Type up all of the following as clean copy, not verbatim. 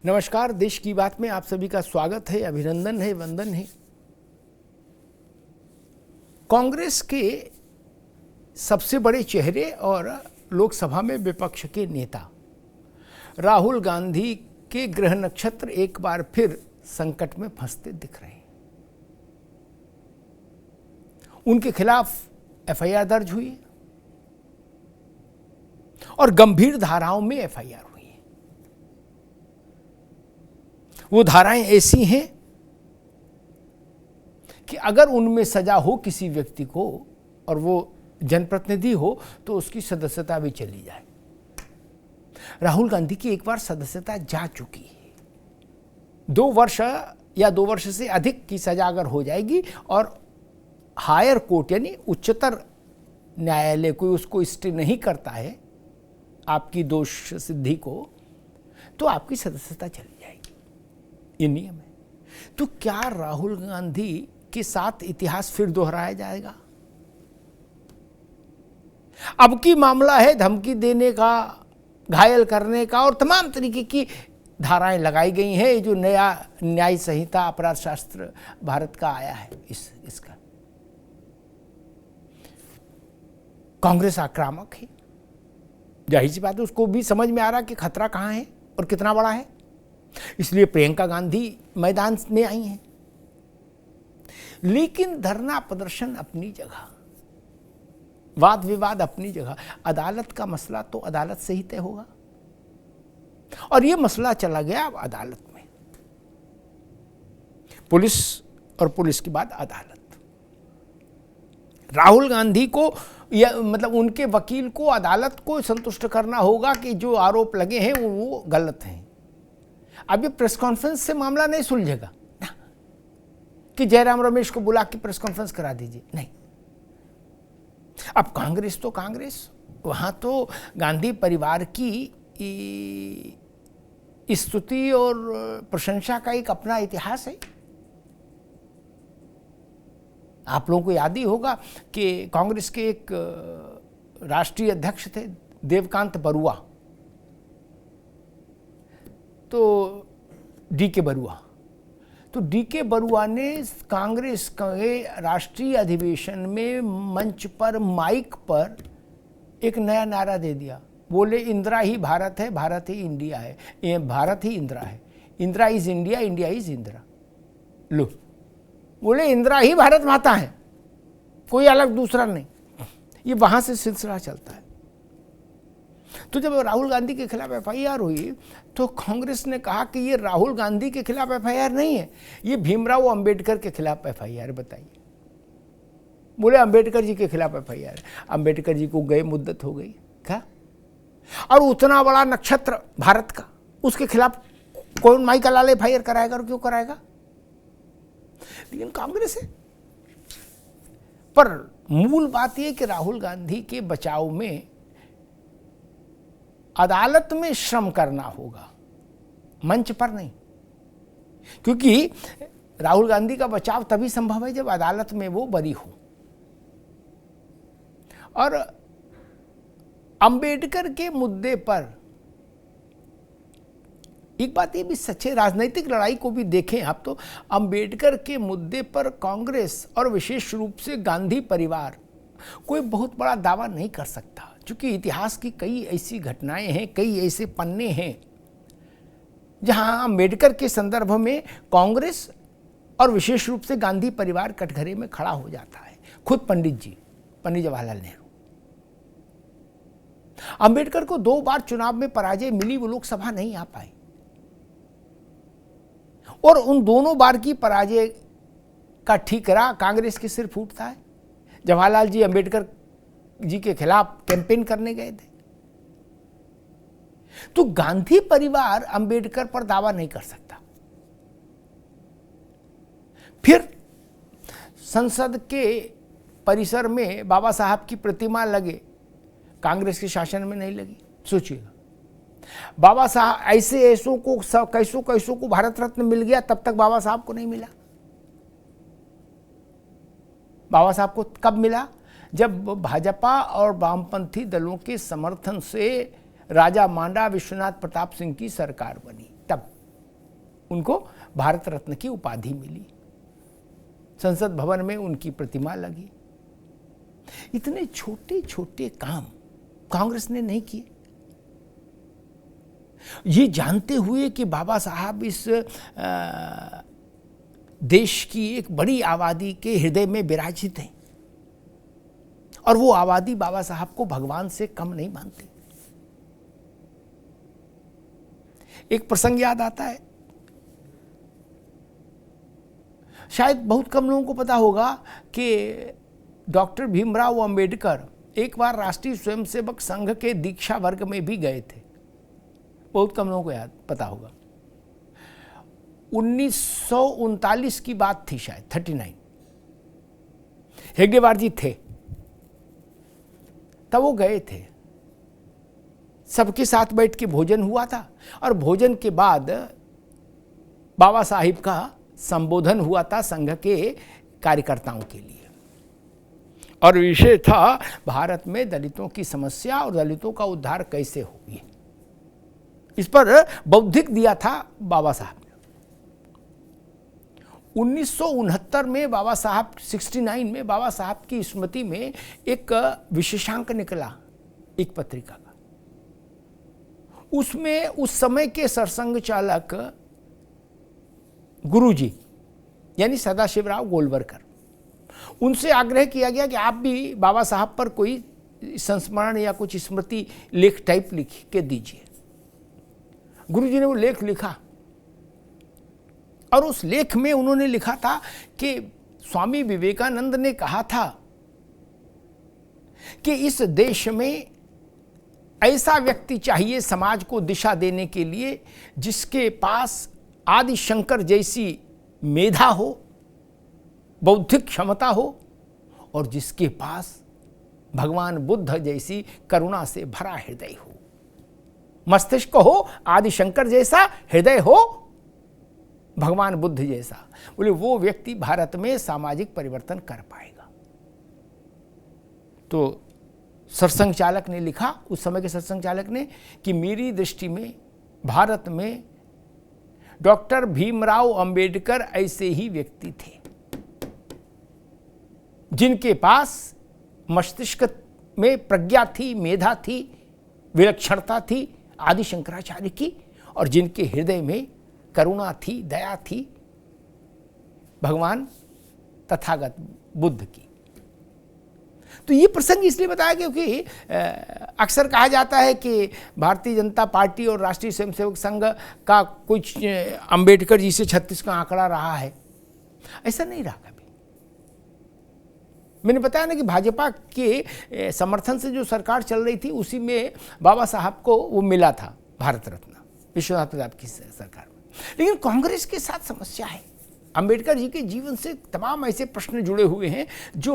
नमस्कार। देश की बात में आप सभी का स्वागत है, अभिनंदन है, वंदन है। कांग्रेस के सबसे बड़े चेहरे और लोकसभा में विपक्ष के नेता राहुल गांधी के ग्रह नक्षत्र एक बार फिर संकट में फंसते दिख रहे हैं। उनके खिलाफ एफआईआर दर्ज हुई है और गंभीर धाराओं में एफआईआर हुई है। वो धाराएं ऐसी हैं कि अगर उनमें सजा हो किसी व्यक्ति को और वो जनप्रतिनिधि हो तो उसकी सदस्यता भी चली जाए। राहुल गांधी की एक बार सदस्यता जा चुकी है। 2 वर्ष या 2 वर्ष से अधिक की सजा अगर हो जाएगी और हायर कोर्ट यानी उच्चतर न्यायालय कोई उसको स्टे नहीं करता है आपकी दोष सिद्धि को, तो आपकी सदस्यता चली जाएगी। ये नियम है। तो क्या राहुल गांधी के साथ इतिहास फिर दोहराया जाएगा? अब की मामला है धमकी देने का, घायल करने का और तमाम तरीके की धाराएं लगाई गई हैं। जो नया न्याय संहिता अपराध शास्त्र भारत का आया है इसका कांग्रेस आक्रामक है। जाहिर सी बात है, उसको भी समझ में आ रहा कि खतरा कहां है और कितना बड़ा है। इसलिए प्रियंका गांधी मैदान में आई हैं। लेकिन धरना प्रदर्शन अपनी जगह, वाद विवाद अपनी जगह, अदालत का मसला तो अदालत से ही तय होगा। और यह मसला चला गया अब अदालत में, पुलिस और पुलिस के बाद अदालत। राहुल गांधी को या मतलब उनके वकील को अदालत को संतुष्ट करना होगा कि जो आरोप लगे हैं वो गलत हैं। अब ये प्रेस कॉन्फ्रेंस से मामला नहीं सुलझेगा ना, कि जयराम रमेश को बुला के प्रेस कॉन्फ्रेंस करा दीजिए, नहीं। अब कांग्रेस तो कांग्रेस, वहां तो गांधी परिवार की स्तुति और प्रशंसा का एक अपना इतिहास है। आप लोगों को याद ही होगा कि कांग्रेस के एक राष्ट्रीय अध्यक्ष थे देवकांत बरुआ, तो डीके बरुआ। तो डीके बरुआ ने कांग्रेस के राष्ट्रीय अधिवेशन में मंच पर माइक पर एक नया नारा दे दिया। बोले इंदिरा ही भारत है, भारत ही इंडिया है, ये भारत ही इंदिरा है, Indira is India, India is Indira. लो, बोले इंदिरा ही भारत माता है, कोई अलग दूसरा नहीं। ये वहां से सिलसिला चलता है। तो जब राहुल गांधी के खिलाफ एफआईआर हुई तो कांग्रेस ने कहा कि ये राहुल गांधी के खिलाफ एफआईआर नहीं है, ये भीमराव अंबेडकर के खिलाफ एफआईआर। बताइए, बोले अंबेडकर जी के खिलाफ एफआईआर। अंबेडकर जी को गए मुद्दत हो गई क्या? और उतना बड़ा नक्षत्र भारत का, उसके खिलाफ कौन माई का लाल एफआईआर कराएगा और क्यों कराएगा? लेकिन कांग्रेस है। पर मूल बात यह कि राहुल गांधी के बचाव में अदालत में श्रम करना होगा, मंच पर नहीं। क्योंकि राहुल गांधी का बचाव तभी संभव है जब अदालत में वो बरी हो। और अंबेडकर के मुद्दे पर एक बात ये भी सच है, राजनीतिक लड़ाई को भी देखें आप तो अंबेडकर के मुद्दे पर कांग्रेस और विशेष रूप से गांधी परिवार कोई बहुत बड़ा दावा नहीं कर सकता, क्योंकि इतिहास की कई ऐसी घटनाएं हैं, कई ऐसे पन्ने हैं जहां अंबेडकर के संदर्भ में कांग्रेस और विशेष रूप से गांधी परिवार कटघरे में खड़ा हो जाता है। खुद पंडित जवाहरलाल नेहरू। अंबेडकर को 2 बार चुनाव में पराजय मिली, वो लोकसभा नहीं आ पाए और उन दोनों बार की पराजय का ठीकरा कांग्रेस के सिर फूटता है। जवाहरलाल जी अंबेडकर जी के खिलाफ कैंपेन करने गए थे। तो गांधी परिवार अंबेडकर पर दावा नहीं कर सकता। फिर संसद के परिसर में बाबा साहब की प्रतिमा लगे, कांग्रेस के शासन में नहीं लगी। सोचिएगा, बाबा साहब कैसों को भारत रत्न मिल गया, तब तक बाबा साहब को नहीं मिला। बाबा साहब को कब मिला? जब भाजपा और वामपंथी दलों के समर्थन से राजा मांडा विश्वनाथ प्रताप सिंह की सरकार बनी, तब उनको भारत रत्न की उपाधि मिली, संसद भवन में उनकी प्रतिमा लगी। इतने छोटे छोटे काम कांग्रेस ने नहीं किए, ये जानते हुए कि बाबा साहब इस देश की एक बड़ी आबादी के हृदय में विराजित हैं और वो आबादी बाबा साहब को भगवान से कम नहीं मानती। एक प्रसंग याद आता है, शायद बहुत कम लोगों को पता होगा कि डॉक्टर भीमराव अंबेडकर एक बार राष्ट्रीय स्वयंसेवक संघ के दीक्षा वर्ग में भी गए थे। बहुत कम लोगों को याद पता होगा। 1939 की बात थी, शायद 39। हेगडेवार जी थे तब, वो गए थे, सबके साथ बैठ के भोजन हुआ था और भोजन के बाद बाबा साहिब का संबोधन हुआ था संघ के कार्यकर्ताओं के लिए, और विषय था भारत में दलितों की समस्या और दलितों का उद्धार कैसे होगी। इस पर बौद्धिक दिया था बाबा साहब ने। 1969 में बाबा साहब 69 में बाबा साहब की स्मृति में एक विशेषांक निकला एक पत्रिका का। उसमें उस समय के सरसंघ चालक गुरुजी यानी सदाशिवराव गोलवरकर, उनसे आग्रह किया गया कि आप भी बाबा साहब पर कोई संस्मरण या कुछ स्मृति लेख टाइप लिख के दीजिए। गुरुजी ने वो लेख लिखा और उस लेख में उन्होंने लिखा था कि स्वामी विवेकानंद ने कहा था कि इस देश में ऐसा व्यक्ति चाहिए समाज को दिशा देने के लिए जिसके पास आदि शंकर जैसी मेधा हो, बौद्धिक क्षमता हो और जिसके पास भगवान बुद्ध जैसी करुणा से भरा हृदय हो, मस्तिष्क हो आदि शंकर जैसा, हृदय हो भगवान बुद्ध जैसा। बोले वो व्यक्ति भारत में सामाजिक परिवर्तन कर पाएगा। तो सरसंघ चालक ने लिखा, उस समय के सरसंघ चालक ने, कि मेरी दृष्टि में भारत में डॉक्टर भीमराव अंबेडकर ऐसे ही व्यक्ति थे जिनके पास मस्तिष्क में प्रज्ञा थी, मेधा थी, विलक्षणता थी आदि शंकराचार्य की, और जिनके हृदय में करुणा थी, दया थी भगवान तथागत बुद्ध की। तो ये प्रसंग इसलिए बताया क्योंकि अक्सर कहा जाता है कि भारतीय जनता पार्टी और राष्ट्रीय स्वयंसेवक संघ का कुछ अंबेडकर जी से 36 का आंकड़ा रहा है। ऐसा नहीं रहा कभी। मैंने बताया ना कि भाजपा के समर्थन से जो सरकार चल रही थी उसी में बाबा साहब को वो मिला था भारत रत्न, विश्वनाथ प्रताप की सरकार में। लेकिन कांग्रेस के साथ समस्या है। अंबेडकर जी के जीवन से तमाम ऐसे प्रश्न जुड़े हुए हैं जो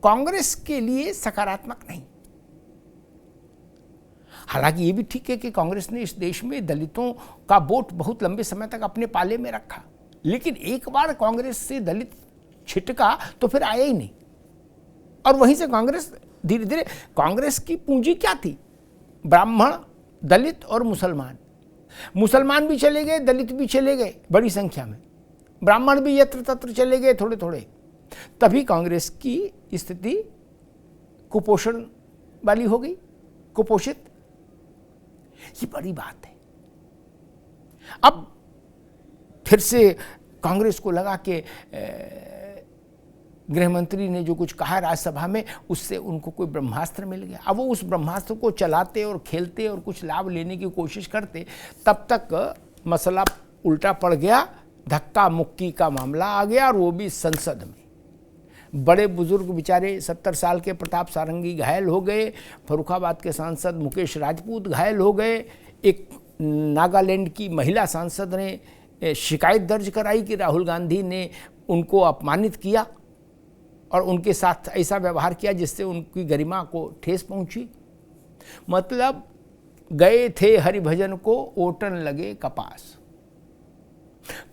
कांग्रेस के लिए सकारात्मक नहीं। हालांकि ये भी ठीक है कि कांग्रेस ने इस देश में दलितों का वोट बहुत लंबे समय तक अपने पाले में रखा, लेकिन एक बार कांग्रेस से दलित छिटका तो फिर आया ही नहीं, और वहीं से कांग्रेस धीरे धीरे, कांग्रेस की पूंजी क्या थी? ब्राह्मण, दलित और मुसलमान। मुसलमान भी चले गए, दलित भी चले गए बड़ी संख्या में, ब्राह्मण भी यत्र तत्र चले गए थोड़े थोड़े। तभी कांग्रेस की स्थिति कुपोषण वाली हो गई, कुपोषित। ये बड़ी बात है। अब फिर से कांग्रेस को लगा कि गृह मंत्री ने जो कुछ कहा राज्यसभा में, उससे उनको कोई ब्रह्मास्त्र मिल गया। अब वो उस ब्रह्मास्त्र को चलाते और खेलते और कुछ लाभ लेने की कोशिश करते, तब तक मसला उल्टा पड़ गया, धक्का मुक्की का मामला आ गया, और वो भी संसद में। बड़े बुजुर्ग बेचारे 70 साल के प्रताप सारंगी घायल हो गए, फर्रुखाबाद के सांसद मुकेश राजपूत घायल हो गए, एक नागालैंड की महिला सांसद ने शिकायत दर्ज कराई कि राहुल गांधी ने उनको अपमानित किया और उनके साथ ऐसा व्यवहार किया जिससे उनकी गरिमा को ठेस पहुंची। मतलब गए थे हरिभजन को ओटन लगे कपास।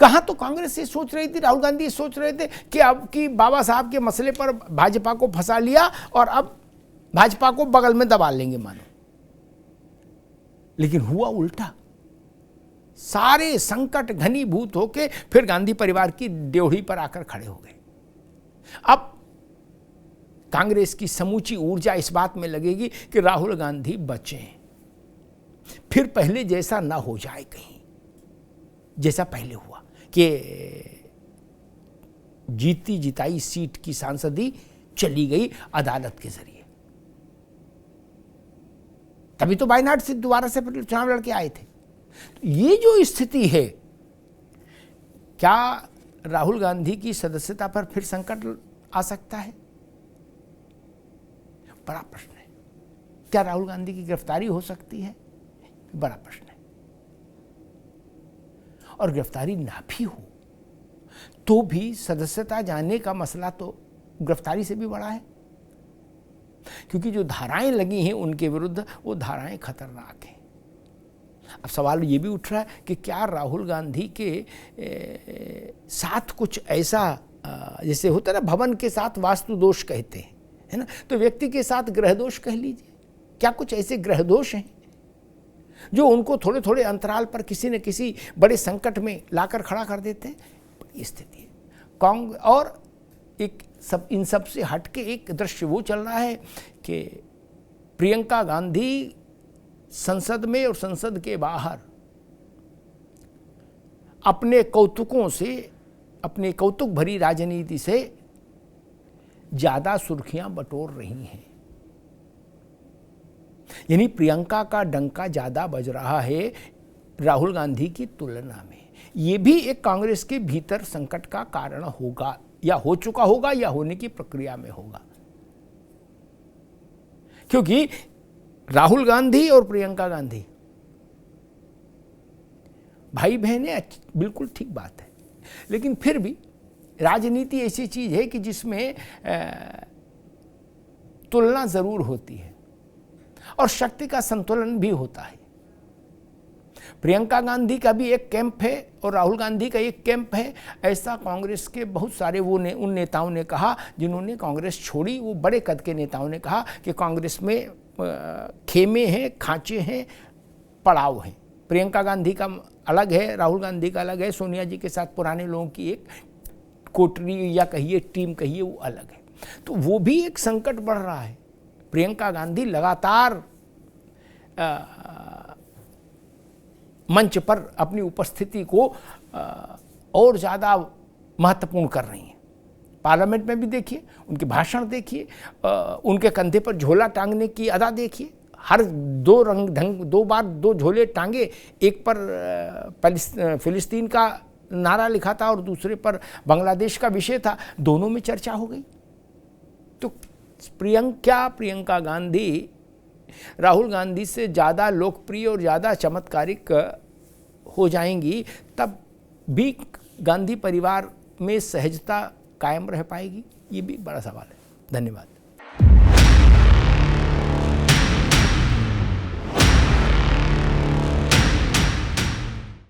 कहाँ तो कांग्रेस ये सोच रही थी, राहुल गांधी सोच रहे थे कि अब की बाबा साहब के मसले पर भाजपा को फंसा लिया और अब भाजपा को बगल में दबा लेंगे मानो। लेकिन हुआ उल्टा। सारे संकट घनीभूत होके फिर गांधी परिवार की ड्योढ़ी पर आकर खड़े हो गए। अब कांग्रेस की समूची ऊर्जा इस बात में लगेगी कि राहुल गांधी बचें, फिर पहले जैसा ना हो जाए, कहीं जैसा पहले हुआ कि जीती जिताई सीट की सांसदी चली गई अदालत के जरिए। तभी तो वायनाड से दोबारा से चुनाव लड़के आए थे। तो ये जो स्थिति है, क्या राहुल गांधी की सदस्यता पर फिर संकट आ सकता है? बड़ा प्रश्न है। क्या राहुल गांधी की गिरफ्तारी हो सकती है? बड़ा प्रश्न है। और गिरफ्तारी ना भी हो तो भी सदस्यता जाने का मसला तो गिरफ्तारी से भी बड़ा है, क्योंकि जो धाराएं लगी हैं उनके विरुद्ध, वो धाराएं खतरनाक हैं। अब सवाल ये भी उठ रहा है कि क्या राहुल गांधी के साथ कुछ ऐसा, जैसे होता है ना भवन के साथ वास्तु दोष कहते हैं, है ना, तो व्यक्ति के साथ ग्रह दोष कह लीजिए, क्या कुछ ऐसे ग्रह दोष हैं जो उनको थोड़े थोड़े अंतराल पर किसी न किसी बड़े संकट में लाकर खड़ा कर देते हैं? बड़ी स्थिति है। कांग्रेस और एक सब इन सब से हटके एक दृश्य वो चल रहा है कि प्रियंका गांधी संसद में और संसद के बाहर अपने कौतुकों से, अपने कौतुक भरी राजनीति से ज्यादा सुर्खियां बटोर रही हैं। यानी प्रियंका का डंका ज्यादा बज रहा है राहुल गांधी की तुलना में। ये भी एक कांग्रेस के भीतर संकट का कारण होगा, या हो चुका होगा, या होने की प्रक्रिया में होगा। क्योंकि राहुल गांधी और प्रियंका गांधी भाई बहन है, बिल्कुल ठीक बात है, लेकिन फिर भी राजनीति ऐसी चीज है कि जिसमें तुलना जरूर होती है और शक्ति का संतुलन भी होता है। प्रियंका गांधी का भी एक कैंप है और राहुल गांधी का एक कैंप है, ऐसा कांग्रेस के बहुत सारे उन नेताओं ने कहा जिन्होंने कांग्रेस छोड़ी। वो बड़े कद के नेताओं ने कहा कि कांग्रेस में खेमे हैं, खांचे हैं, पड़ाव हैं। प्रियंका गांधी का अलग है, राहुल गांधी का अलग है, सोनिया जी के साथ पुराने लोगों की एक कोटरी या कहिए टीम कहिए वो अलग है। तो वो भी एक संकट बढ़ रहा है। प्रियंका गांधी लगातार मंच पर अपनी उपस्थिति को और ज़्यादा महत्वपूर्ण कर रही हैं। पार्लियामेंट में भी देखिए, उनके भाषण देखिए, उनके कंधे पर झोला टांगने की अदा देखिए। हर दो बार दो झोले टांगे, एक पर फिलिस्तीन का नारा लिखा था और दूसरे पर बांग्लादेश का विषय था, दोनों में चर्चा हो गई। तो प्रियंका गांधी राहुल गांधी से ज़्यादा लोकप्रिय और ज़्यादा चमत्कारिक हो जाएंगी, तब भी गांधी परिवार में सहजता कायम रह पाएगी? ये भी बड़ा सवाल है। धन्यवाद।